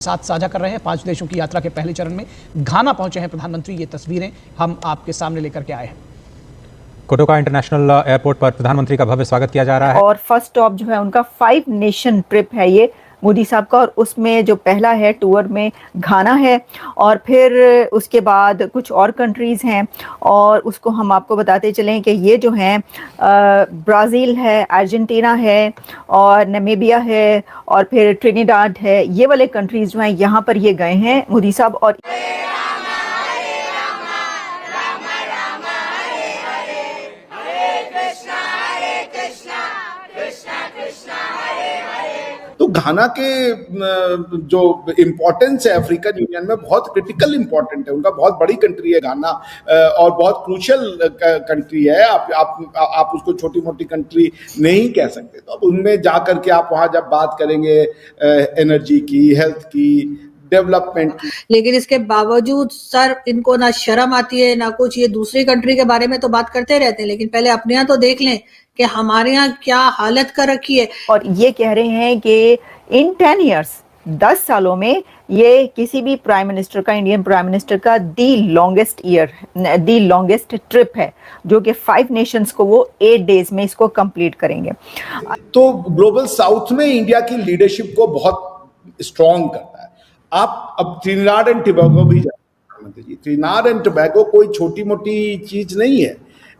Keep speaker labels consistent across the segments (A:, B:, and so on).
A: साथ साझा कर रहे हैं। 5 देशों की यात्रा के पहले चरण में घाना पहुंचे हैं प्रधानमंत्री। ये तस्वीरें हम आपके सामने लेकर के आए हैं।
B: कोटोका इंटरनेशनल एयरपोर्ट पर प्रधानमंत्री का भव्य स्वागत किया जा रहा है
C: और फर्स्ट स्टॉप जो है उनका 5 नेशन ट्रिप है ये मोदी साहब का, और उसमें जो पहला है टूर में घाना है और फिर उसके बाद कुछ और कंट्रीज़ हैं, और उसको हम आपको बताते चलें कि ये जो हैं ब्राज़ील है, अर्जेंटीना है और नामीबिया है और फिर ट्रिनिडाड है। ये वाले कंट्रीज़ जो हैं यहाँ पर ये गए हैं मोदी साहब। और
D: तो घाना के जो इम्पोर्टेंस है अफ्रीकन यूनियन में बहुत क्रिटिकल इम्पोर्टेंट है। उनका बहुत बड़ी कंट्री है घाना, और बहुत क्रूशियल कंट्री है। आप उसको छोटी मोटी कंट्री नहीं कह सकते। तो अब उनमें जा करके आप वहाँ जब बात करेंगे एनर्जी की, हेल्थ की, डेवलपमेंट की,
E: लेकिन इसके बावजूद सर इनको ना शर्म आती है ना कुछ। ये दूसरी कंट्री के बारे में तो बात करते रहते हैं, लेकिन पहले अपने यहाँ तो देख लें कि हमारे यहाँ क्या हालत कर रखी है। और
C: ये कह रहे हैं कि इन 10 ईयर्स 10 सालों में ये किसी भी प्राइम मिनिस्टर का, इंडियन प्राइम मिनिस्टर का दी लॉन्गेस्ट ट्रिप है, जो कि 5 नेशंस को वो 8 डेज में इसको कंप्लीट करेंगे।
D: तो ग्लोबल साउथ में इंडिया की लीडरशिप को बहुत स्ट्रॉन्ग करता है। आप अब त्रिनिदाद एंड टोबैगो भी जाते हैं। त्रिनिदाद एंड टोबैगो कोई छोटी मोटी चीज नहीं है।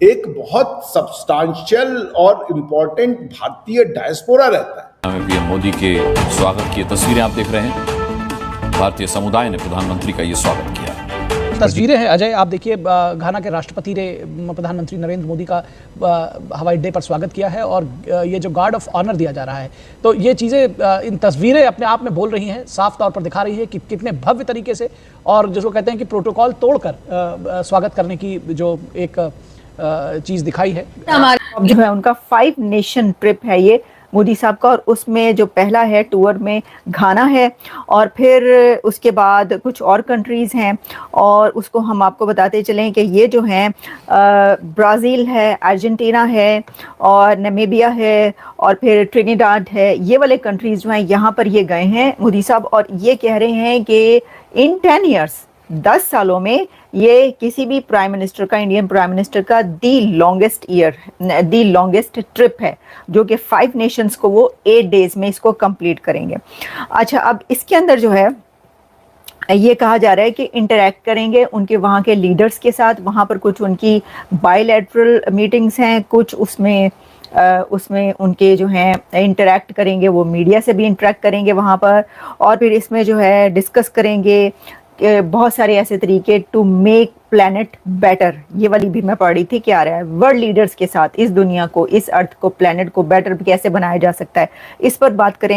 D: एक बहुत सब्सटेंशियल और इम्पोर्टेंट भारतीय डायस्पोरा रहता है।
F: पीएम मोदी के स्वागत की तस्वीरें आप देख रहे हैं। भारतीय समुदाय ने प्रधानमंत्री का ये स्वागत किया।
A: तस्वीरें हैं अजय, आप देखिए घाना के राष्ट्रपति ने प्रधानमंत्री नरेंद्र मोदी का हवाई अड्डे पर स्वागत किया है, और ये जो गार्ड ऑफ ऑनर दिया जा रहा है, तो ये चीज़ें, इन तस्वीरें अपने आप में बोल रही हैं, साफ तौर पर दिखा रही है कि कितने भव्य तरीके से और जिसको कहते हैं कि प्रोटोकॉल तोड़कर स्वागत करने की जो एक चीज़ दिखाई है।
C: जो है उनका 5 नेशन ट्रिप है ये मोदी साहब का, और उसमें जो पहला है टूर में घाना है और फिर उसके बाद कुछ और कंट्रीज़ हैं, और उसको हम आपको बताते चलें कि ये जो हैं ब्राज़ील है, अर्जेंटीना है और नामीबिया है और फिर ट्रिनिडाड है। ये वाले कंट्रीज़ जो हैं यहाँ पर ये गए हैं मोदी साहब, और ये कह रहे हैं कि इन 10 ईयर्स 10 सालों में ये किसी भी प्राइम मिनिस्टर का, इंडियन प्राइम मिनिस्टर का दी लॉन्गेस्ट ट्रिप है, जो कि 5 नेशंस को वो 8 डेज में इसको कंप्लीट करेंगे। अच्छा, अब इसके अंदर जो है ये कहा जा रहा है कि इंटरैक्ट करेंगे उनके वहाँ के लीडर्स के साथ। वहाँ पर कुछ उनकी बायलैटरल मीटिंग्स हैं, कुछ उसमें उनके जो हैं इंटरैक्ट करेंगे, वो मीडिया से भी इंटरैक्ट करेंगे वहाँ पर, और फिर इसमें जो है डिस्कस करेंगे बहुत सारे ऐसे तरीके टू मेक प्लैनेट बेटर। ये वाली भी मैं पढ़ रही थी, क्या आ रहा है वर्ल्ड लीडर्स के साथ इस दुनिया को, इस अर्थ को, प्लैनेट को बेटर कैसे बनाया जा सकता है, इस पर बात कर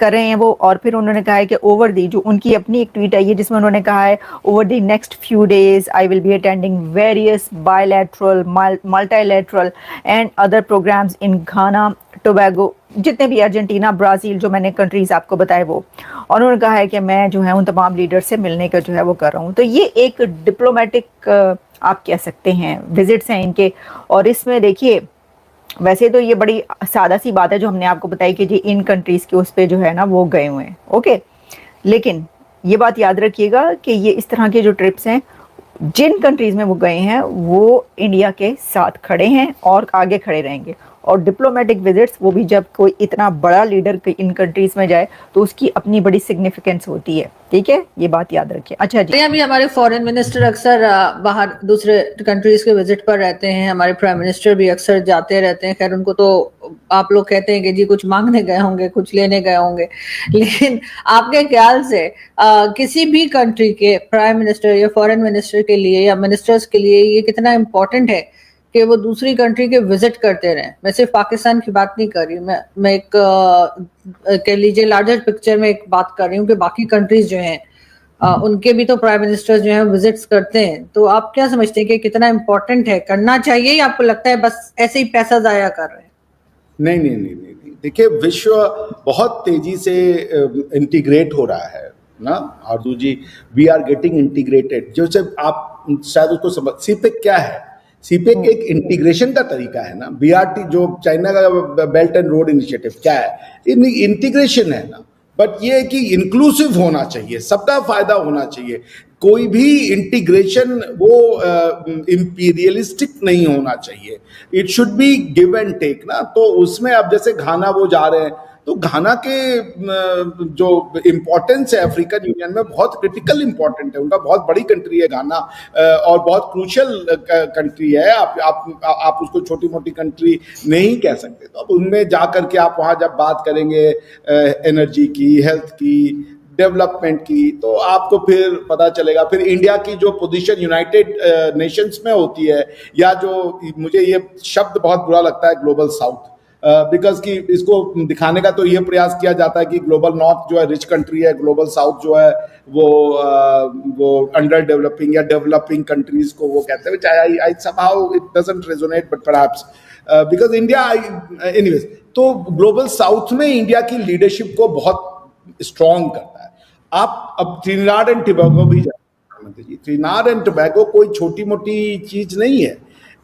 C: रहे हैं वो। और फिर उन्होंने कहा है कि ओवर दी, जो उनकी अपनी एक ट्वीट आई है जिसमें उन्होंने कहा है over the next few days I will be attending various bilateral, multilateral and other programmes in Ghana, Tobago, जितने भी अर्जेंटीना, ब्राज़ील, जो मैंने कंट्रीज़ आपको बताए वो। और उन्होंने कहा है कि मैं जो है उन तमाम लीडर से मिलने का जो है वो कर रहा हूँ। तो ये एक डिप्लोमेटिक आप कह सकते हैं विजिट्स हैं इनके। और इसमें देखिए, वैसे तो ये बड़ी सादा सी बात है जो हमने आपको बताई कि जी इन कंट्रीज़ के उस पर जो है ना वो गए हुए हैं, ओके। लेकिन ये बात याद रखिएगा कि ये इस तरह के जो ट्रिप्स हैं, जिन कंट्रीज़ में वो गए हैं वो इंडिया के साथ खड़े हैं और आगे खड़े रहेंगे। और डिप्लोमेटिक विजिट्स, वो भी जब कोई इतना बड़ा लीडर इन कंट्रीज में जाए तो उसकी अपनी बड़ी सिग्निफिकेंस होती है, ठीक है, ये बात याद रखिए। अच्छा जी,
E: अभी हमारे फॉरेन मिनिस्टर अक्सर बाहर दूसरे कंट्रीज के विजिट पर रहते हैं, हमारे प्राइम मिनिस्टर भी अक्सर जाते रहते हैं। खैर उनको तो आप लोग कहते हैं कि जी कुछ मांगने गए होंगे, कुछ लेने गए होंगे, लेकिन आपके ख्याल से किसी भी कंट्री के प्राइम मिनिस्टर या फॉरेन मिनिस्टर के लिए या मिनिस्टर्स के लिए ये कितना इम्पोर्टेंट है कि वो दूसरी कंट्री के विजिट करते रहें? मैं सिर्फ पाकिस्तान की बात नहीं कर रही, मैं एक कह लीजिए लार्जर पिक्चर में एक बात कर रही हूँ कि बाकी कंट्रीज जो हैं उनके भी तो प्राइम मिनिस्टर जो हैं विजिट्स करते हैं। तो आप क्या समझते हैं कि कितना इम्पोर्टेंट है, करना चाहिए, या आपको लगता है बस ऐसे ही पैसा जाया कर रहे हैं?
D: नहीं। देखिए, विश्व बहुत तेजी से इंटीग्रेट हो रहा है ना, आरजू जी, वी आर गेटिंग इंटीग्रेटेड। जो आप शायद उसको समझ, सीपेक क्या है? सीपेक एक इंटीग्रेशन का तरीका है ना। बीआरटी जो चाइना का बेल्ट एंड रोड इनिशिएटिव क्या है? इंटीग्रेशन है ना। बट ये है कि इंक्लूसिव होना चाहिए, सबका फायदा होना चाहिए। कोई भी इंटीग्रेशन वो इंपीरियलिस्टिक नहीं होना चाहिए, it should be give and take ना। तो उसमें अब जैसे घाना वो जा रहे हैं, तो घाना के जो इम्पोर्टेंस है अफ्रीकन यूनियन में बहुत क्रिटिकल इम्पोर्टेंट है, उनका बहुत बड़ी कंट्री है घाना, और बहुत क्रूशियल कंट्री है। आप उसको छोटी मोटी कंट्री नहीं कह सकते। तो अब उनमें जा करके आप वहाँ जब बात करेंगे एनर्जी की, हेल्थ की, डेवलपमेंट की, तो आपको फिर पता चलेगा। फिर इंडिया की जो पोजीशन यूनाइटेड नेशंस में होती है, या जो मुझे ये शब्द बहुत बुरा लगता है ग्लोबल साउथ, बिकॉज कि इसको दिखाने का तो ये प्रयास किया जाता है कि ग्लोबल नॉर्थ जो है रिच कंट्री है, ग्लोबल साउथ जो है वो अंडर डेवलपिंग या डेवलपिंग कंट्रीज को वो कहते हैं, I somehow it doesn't resonate, but perhaps because India anyways. तो ग्लोबल साउथ में इंडिया की लीडरशिप को बहुत स्ट्रॉन्ग करता है। आप अब ट्रिनिडाद एंड टोबैगो भी जानते हैं, ट्रिनिडाद एंड टोबैगो कोई छोटी मोटी चीज नहीं है,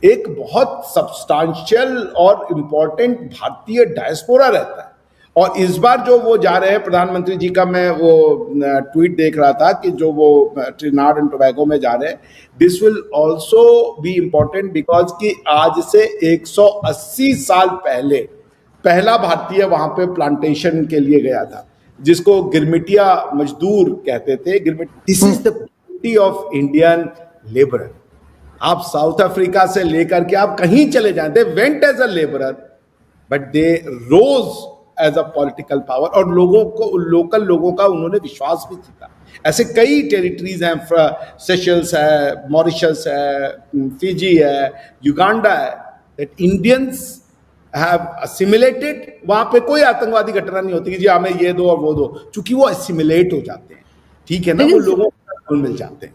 D: एक बहुत सब्सटेंशियल और इम्पोर्टेंट भारतीय डायस्पोरा रहता है। और इस बार जो वो जा रहे हैं प्रधानमंत्री जी का, मैं वो ट्वीट देख रहा था कि जो वो ट्रिनिडाद एंड टोबैगो में जा रहे हैं, this will also be important because कि आज से 180 साल पहले पहला भारतीय वहां पे प्लांटेशन के लिए गया था, जिसको गिरमिटिया मजदूर कहते थे। This is the beauty of Indian labourer. आप साउथ अफ्रीका से लेकर के आप कहीं चले जाएं, they went as a labourer but they rose as a political power, और लोगों को, लोकल लोगों का उन्होंने विश्वास भी जीता। ऐसे कई टेरिटरीज हैं, सेशल्स है, मॉरिशस है, फिजी है, युगांडा है, दैट इंडियंस हैव असिमिलेटेड। वहां पे कोई आतंकवादी घटना नहीं होती कि जी हमें ये दो और वो दो, चूंकि वो असिमिलेट हो जाते हैं, ठीक है ना, वो लोगों को मिल जाते हैं।